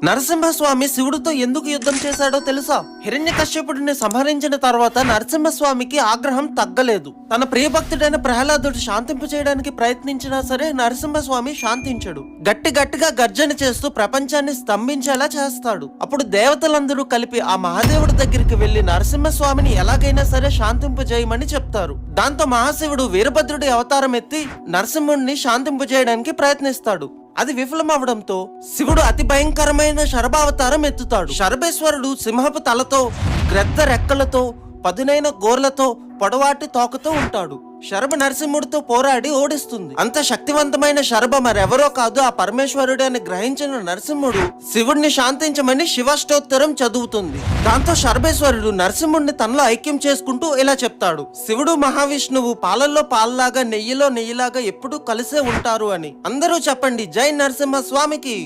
నరసింహస్వామి శివుడితో ఎందుకు యుద్ధం చేశాడో తెలుసా? హిరణ్యకశ్యపుడిని సంహరించిన తర్వాత నరసింహస్వామికి ఆగ్రహం తగ్గలేదు. తన ప్రియభక్తుడైన ప్రహ్లాదుడు శాంతింపు చేయడానికి ప్రయత్నించినా సరే నరసింహస్వామి శాంతించడు. గట్టిగా గర్జన చేస్తూ ప్రపంచాన్ని స్తంభించేలా చేస్తాడు. అప్పుడు దేవతలందరూ కలిపి ఆ మహాదేవుడి దగ్గరికి వెళ్లి నరసింహస్వామిని ఎలాగైనా సరే శాంతింపు చేయమని చెప్తారు. దాంతో మహాశివుడు వీరభద్రుడి అవతారం ఎత్తి నరసింహుడిని శాంతింపు చేయడానికి ప్రయత్నిస్తాడు. అది విఫలమవడంతో శివుడు అతి భయంకరమైన శరభావతారం ఎత్తుతాడు. శరభేశ్వరుడు సింహపు తలతో, గ్రద్ద రెక్కలతో, పదునైన గోర్లతో, పొడవాటి తోకతో ఉంటాడు. శరభ నరసింహుడితో పోరాడి ఓడిస్తుంది. అంత శక్తివంతమైన శరభ మరెవరో కాదు, ఆ పరమేశ్వరుడు అని గ్రహించిన నరసింహుడు శివుడిని శాంతించమని శివాష్టోత్తరం చదువుతుంది. దాంతో శరభేశ్వరుడు నరసింహుడిని తనలో ఐక్యం చేసుకుంటూ ఇలా చెప్తాడు: శివుడు మహావిష్ణువు పాలల్లో పాలలాగా నెయ్యిలో నెయ్యిలాగా ఎప్పుడూ కలిసే ఉంటారు అని. అందరూ చెప్పండి, జై నరసింహ స్వామికి.